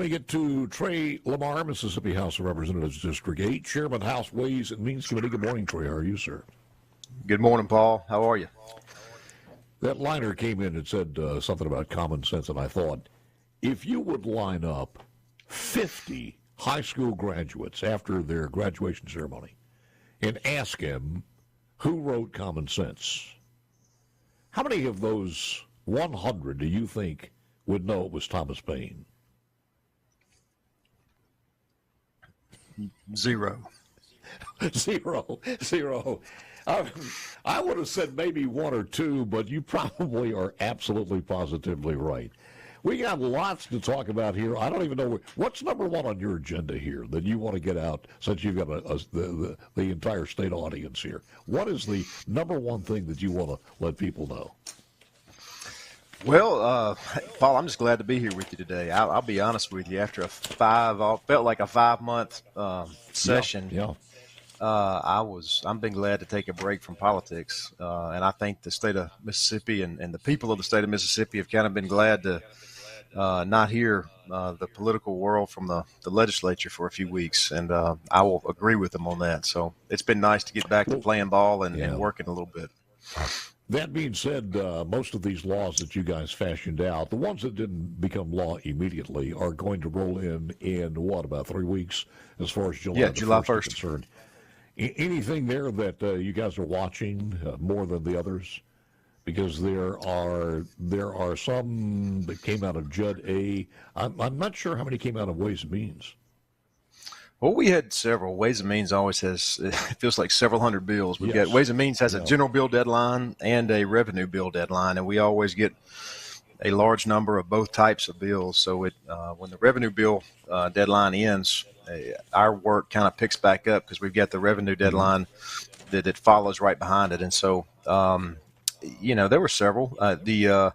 We get to Trey Lamar, Mississippi House of Representatives, District 8, Chairman, House Ways and Means Committee. Good morning, Trey. How are you, sir? Good morning, Paul. How are you? That liner came in and said something about common sense, and I thought, if you would line up 50 high school graduates after their graduation ceremony and ask them who wrote Common Sense, how many of those 100 do you think would know it was Thomas Paine? Zero. Zero. I would have said maybe one or two, but you probably are absolutely positively right. We got lots to talk about here. I don't even know what's number one on your agenda here that you want to get out, since you've got the entire state audience here. What is the number one thing that you want to let people know? Well, Paul, I'm just glad to be here with you today. I'll be honest with you. After felt like a 5-month session. Yeah. I've been glad to take a break from politics, and I think the state of Mississippi and the people of the state of Mississippi have kind of been glad to not hear the political world from the legislature for a few weeks, and I will agree with them on that. So it's been nice to get back to playing ball and working a little bit. That being said, most of these laws that you guys fashioned out, the ones that didn't become law immediately, are going to roll in what, about 3 weeks as far as July 1st is concerned. Anything there that you guys are watching more than the others? Because there are some that came out of Judd A. I'm not sure how many came out of Ways and Means. Well, we had several. Ways and Means always has, it feels like several hundred bills. We've got Ways and Means has a general bill deadline and a revenue bill deadline, and we always get a large number of both types of bills. So when the revenue bill deadline ends, our work kind of picks back up because we've got the revenue deadline that follows right behind it. And so, there were several. The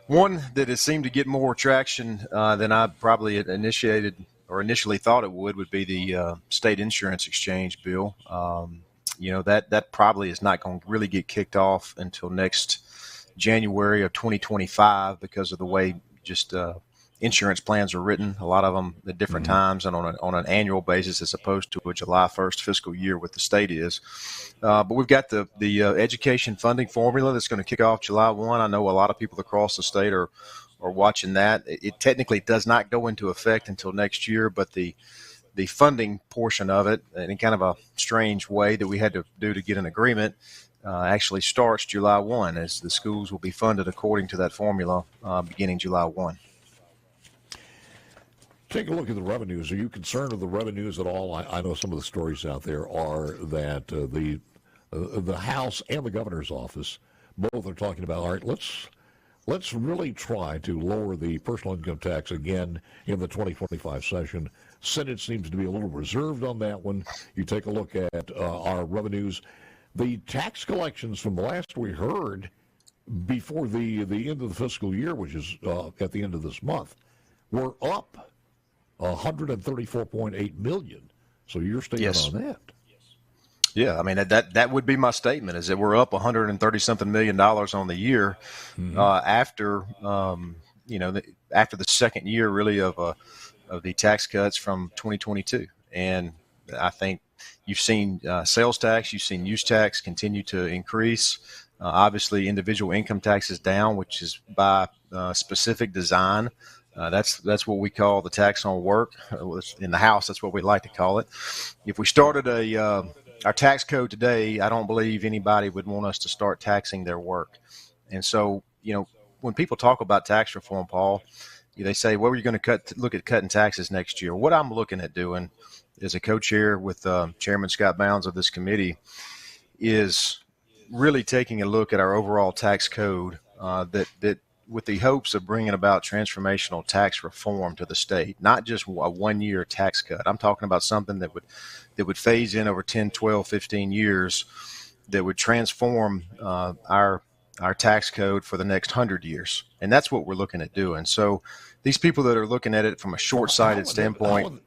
one that has seemed to get more traction than I probably had initially thought it would be the state insurance exchange bill. That probably is not going to really get kicked off until next January of 2025 because of the way just insurance plans are written. A lot of them at different times and on an annual basis as opposed to a July 1st fiscal year what the state is. But we've got the education funding formula that's going to kick off July 1. I know a lot of people across the state are watching that. It technically does not go into effect until next year, but the funding portion of it, in kind of a strange way that we had to do to get an agreement, actually starts July 1, as the schools will be funded according to that formula beginning July 1. Take a look at the revenues. Are you concerned with the revenues at all? I know some of the stories out there are that the House and the governor's office both are talking about, all right, let's really try to lower the personal income tax again in the 2025 session. Senate seems to be a little reserved on that one. You take a look at our revenues. The tax collections from the last we heard before the end of the fiscal year, which is at the end of this month, were up $134.8 million. So your statement on that? Yeah, I mean, that would be my statement, is that we're up $130-something million on the year after the second year really of the tax cuts from 2022. And I think you've seen sales tax, you've seen use tax continue to increase. Obviously, individual income tax is down, which is by specific design. That's what we call the tax on work. In the House, that's what we like to call it. If we started our tax code today, I don't believe anybody would want us to start taxing their work. And so, when people talk about tax reform, Paul, they say, well, we're going to look at cutting taxes next year. What I'm looking at doing as a co-chair with Chairman Scott Bounds of this committee is really taking a look at our overall tax code that with the hopes of bringing about transformational tax reform to the state, not just a one-year tax cut. I'm talking about something that would phase in over 10, 12, 15 years that would transform our tax code for the next 100 years. And that's what we're looking at doing. So these people that are looking at it from a short-sighted standpoint.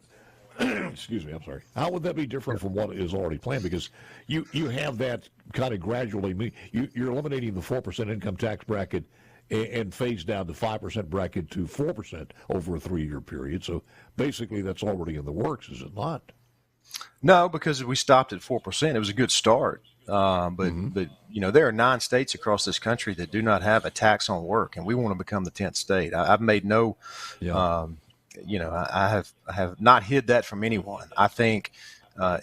Excuse me, I'm sorry. How would that be different from what is already planned? Because you have that kind of gradually, you're eliminating the 4% income tax bracket and phase down the 5% bracket to 4% over a 3-year period. So basically that's already in the works, is it not? No, because we stopped at 4%. It was a good start. But there are 9 states across this country that do not have a tax on work, and we want to become the 10th state. I've made no, I have not hid that from anyone. I think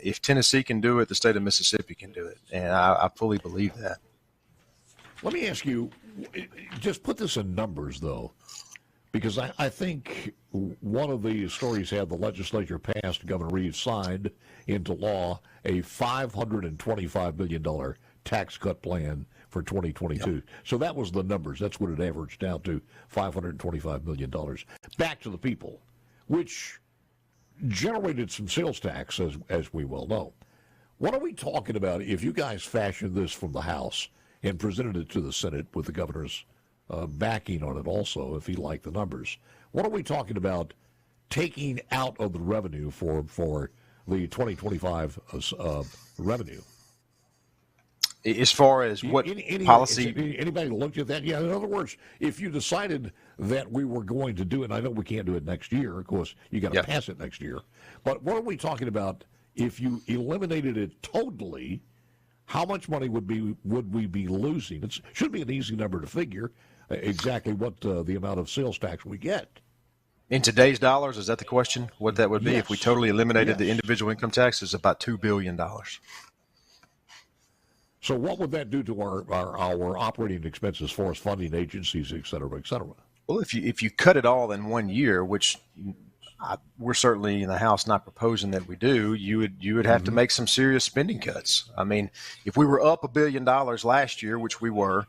if Tennessee can do it, the state of Mississippi can do it, and I fully believe that. Let me ask you, just put this in numbers, though, because I think one of the stories had the legislature passed, Governor Reeves signed into law a $525 million tax cut plan for 2022. Yep. So that was the numbers. That's what it averaged out to, $525 million. Back to the people, which generated some sales tax, as we well know. What are we talking about if you guys fashioned this from the House and presented it to the Senate with the governor's backing on it also, if he liked the numbers? What are we talking about taking out of the revenue for the 2025 revenue? As far as what policy? Anybody looked at that? Yeah, in other words, if you decided that we were going to do it, and I know we can't do it next year, of course, you got to pass it next year. But what are we talking about if you eliminated it totally? How much money would we be losing? It should be an easy number to figure exactly what the amount of sales tax we get. In today's dollars, is that the question? What that would be if we totally eliminated the individual income tax? Is about $2 billion. So what would that do to our operating expenses for us, funding agencies, et cetera, et cetera? Well, if you cut it all in 1 year, which we're certainly in the House not proposing that we do, you would have to make some serious spending cuts. I mean, if we were up $1 billion last year, which we were,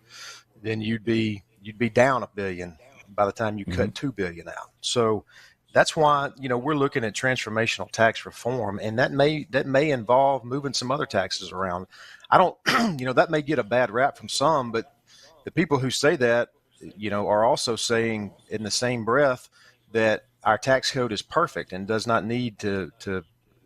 then you'd be down $1 billion by the time you cut $2 billion out. So that's why we're looking at transformational tax reform, and that may involve moving some other taxes around. I don't, that may get a bad rap from some, but the people who say that, are also saying in the same breath that our tax code is perfect and does not need to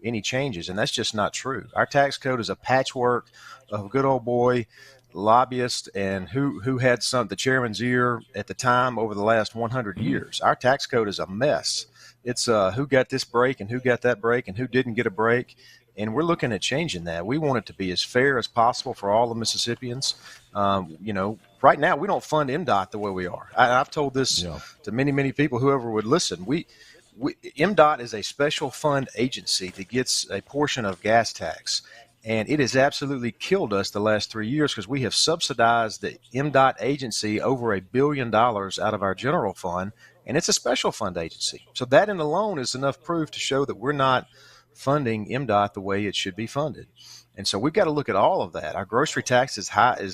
any changes, and that's just not true. Our tax code is a patchwork of good old boy lobbyists and who had the chairman's ear at the time over the last 100 years. Our tax code is a mess. It's who got this break and who got that break and who didn't get a break. And we're looking at changing that. We want it to be as fair as possible for all the Mississippians. Right now we don't fund MDOT the way we are. I've told this to many, many people, whoever would listen. MDOT is a special fund agency that gets a portion of gas tax. And it has absolutely killed us the last 3 years because we have subsidized the MDOT agency over $1 billion out of our general fund. And it's a special fund agency. So that in alone is enough proof to show that we're not funding MDOT the way it should be funded. And so we've got to look at all of that. Our grocery tax is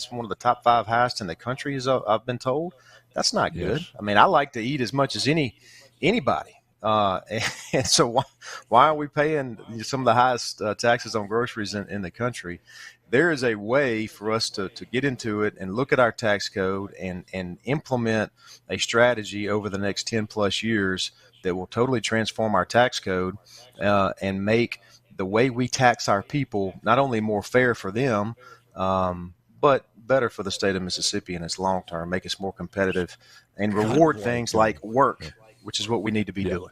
one of the top 5 highest in the country, as I've been told. That's not good. Yes. I mean, I like to eat as much as anybody. And so why are we paying some of the highest taxes on groceries in the country? There is a way for us to get into it and look at our tax code and implement a strategy over the next 10 plus years that will totally transform our tax code and make the way we tax our people not only more fair for them, but better for the state of Mississippi in its long term, make us more competitive and reward things like work, which is what we need to be doing.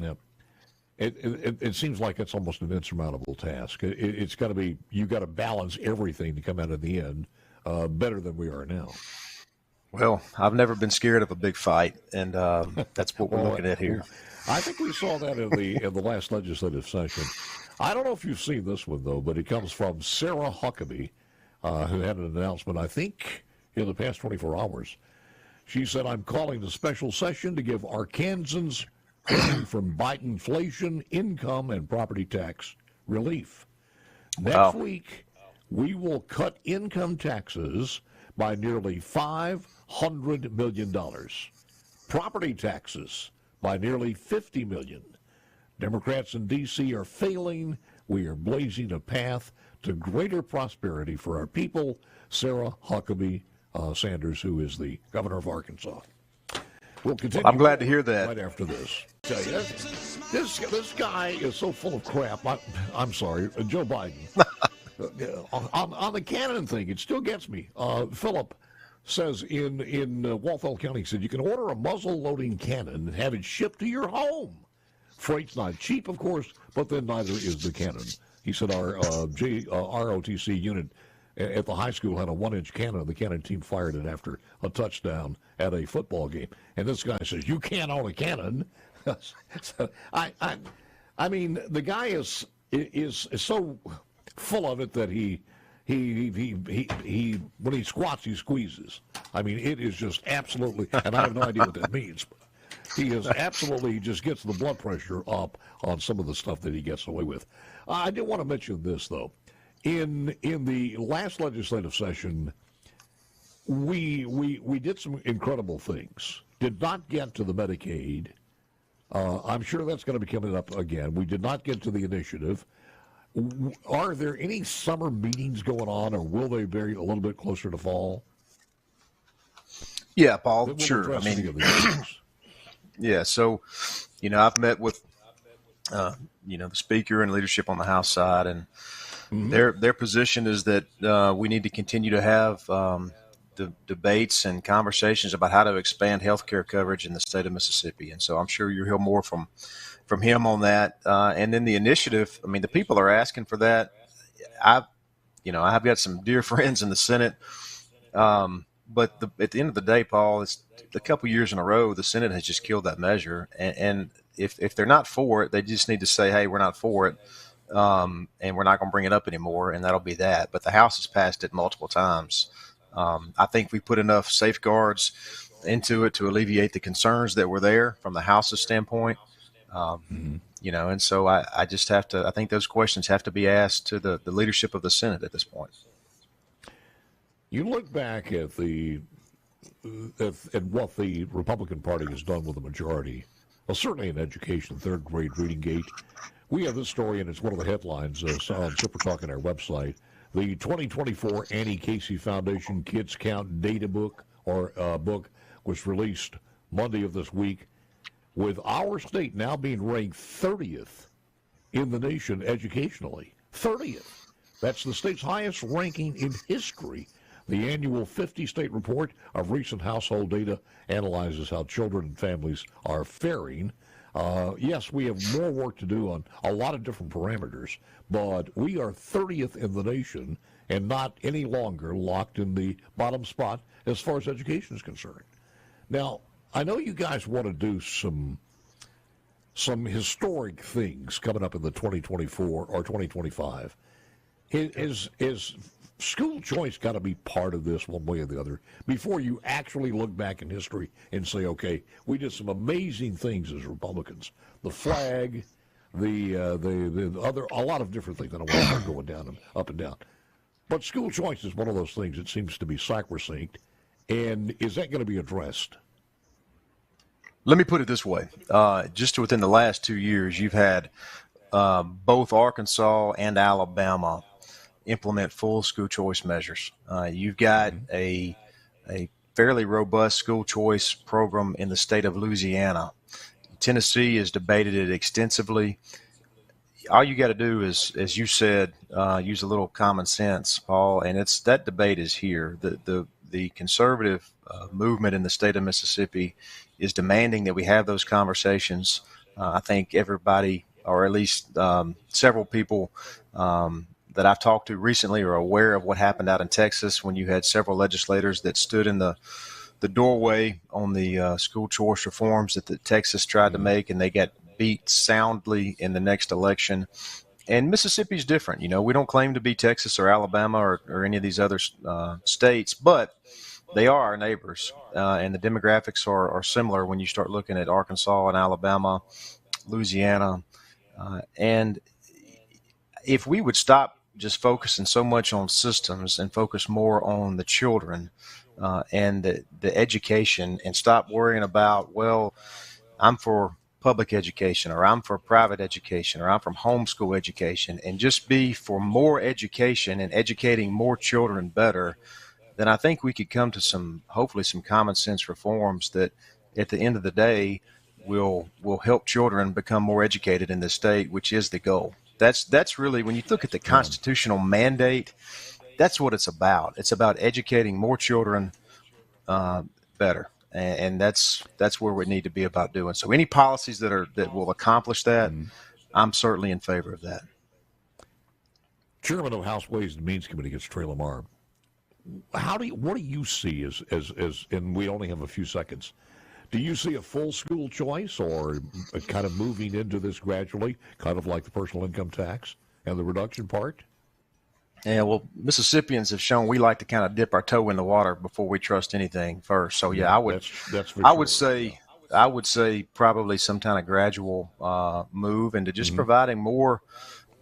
Yeah. It seems like it's almost an insurmountable task. It's got to be, you've got to balance everything to come out in the end better than we are now. Well, I've never been scared of a big fight, and that's what we're looking at here. I think we saw that in the last legislative session. I don't know if you've seen this one, though, but it comes from Sarah Huckabee, who had an announcement, I think, in the past 24 hours. She said, I'm calling the special session to give Arkansans from Biden inflation, income, and property tax relief. Next week, we will cut income taxes by nearly $500 million. Property taxes by nearly $50 million. Democrats in D.C. are failing. We are blazing a path to greater prosperity for our people. Sarah Huckabee Sanders, who is the governor of Arkansas. We'll continue. I'm glad to hear that. Right after this. Tell you, this guy is so full of crap. I'm sorry, Joe Biden. On the Cannon thing, it still gets me. Philip, says in Walthall County, said you can order a muzzle-loading cannon and have it shipped to your home. Freight's not cheap, of course, but then neither is the cannon. He said our ROTC unit at the high school had a 1-inch cannon. The cannon team fired it after a touchdown at a football game. And this guy says, you can't own a cannon. So I mean, the guy is so full of it that he when he squats, he squeezes. I mean, it is just absolutely, and I have no idea what that means. But he is absolutely, he just gets the blood pressure up on some of the stuff that he gets away with. I did want to mention this, though. In the last legislative session, we did some incredible things. Did not get to the Medicaid. I'm sure that's going to be coming up again. We did not get to the initiative. Are there any summer meetings going on, or will they be a little bit closer to fall? Yeah, Paul, sure. I mean, yeah, so, I've met with, the speaker and leadership on the House side, and their position is that we need to continue to have debates and conversations about how to expand health care coverage in the state of Mississippi. And so I'm sure you'll hear more from him on that. And then the initiative, I mean, the people are asking for that. I've got some dear friends in the Senate. But at the end of the day, Paul, it's a couple years in a row, the Senate has just killed that measure. And if they're not for it, they just need to say, hey, we're not for it. And we're not going to bring it up anymore. And that'll be that. But the House has passed it multiple times. I think we put enough safeguards into it to alleviate the concerns that were there from the House's standpoint. And so I just have to, I think those questions have to be asked to the leadership of the Senate at this point. You look back at at what the Republican Party has done with the majority, well, certainly in education, third grade reading gate. We have this story, and it's one of the headlines on SuperTalk on our website. The 2024 Annie Casey Foundation Kids Count Data Book, book, was released Monday of this week, with our state now being ranked 30th in the nation educationally. 30th. That's the state's highest ranking in history. The annual 50-state report of recent household data analyzes how children and families are faring. Yes, we have more work to do on a lot of different parameters, but we are 30th in the nation and not any longer locked in the bottom spot as far as education is concerned. Now, I know you guys want to do some historic things coming up in the 2024 or 2025. Is school choice got to be part of this one way or the other before you actually look back in history and say, okay, we did some amazing things as Republicans. The flag, the other, a lot of different things. I don't want to start going down and up and down. But school choice is one of those things that seems to be sacrosanct. And is that going to be addressed? Let me put it this way. Just within the last 2 years, you've had both Arkansas and Alabama implement full school choice measures. You've got a fairly robust school choice program in the state of Louisiana. Tennessee has debated it extensively. All you got to do is, as you said, use a little common sense, Paul, and that debate is here. The conservative movement in the state of Mississippi is demanding that we have those conversations. I think everybody, or at least several people that I've talked to recently, are aware of what happened out in Texas when you had several legislators that stood in the doorway on the school choice reforms that Texas tried to make, and they got beat soundly in the next election. And Mississippi's different. We don't claim to be Texas or Alabama or any of these other states, but they are our neighbors, and the demographics are similar when you start looking at Arkansas and Alabama, Louisiana. And if we would stop just focusing so much on systems and focus more on the children and the education, and stop worrying about, well, I'm for public education, or I'm for private education, or I'm from homeschool education, and just be for more education and educating more children better, then I think we could come to hopefully some common sense reforms that at the end of the day will help children become more educated in this state, which is the goal. That's really, when you look at the constitutional mandate, that's what it's about. It's about educating more children better. And that's where we need to be about doing. So any policies that will accomplish that, I'm certainly in favor of that. Chairman of House Ways and Means Committee gets Trey Lamar. What do you see as and we only have a few seconds. Do you see a full school choice or kind of moving into this gradually, kind of like the personal income tax and the reduction part? Yeah, well, Mississippians have shown we like to kind of dip our toe in the water before we trust anything first. So yeah, that's for I sure. would say probably some kind of gradual move into just providing more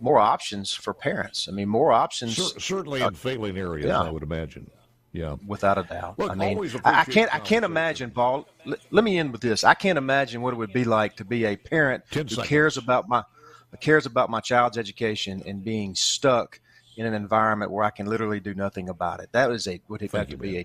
options for parents. I mean, more options. Certainly in failing areas, yeah. I would imagine. Yeah, without a doubt. Look, I mean, always I appreciate can't imagine, Paul. Let me end with this. I can't imagine what it would be like to be a parent who cares about my child's education and being stuck in an environment where I can literally do nothing about it. That would have to be a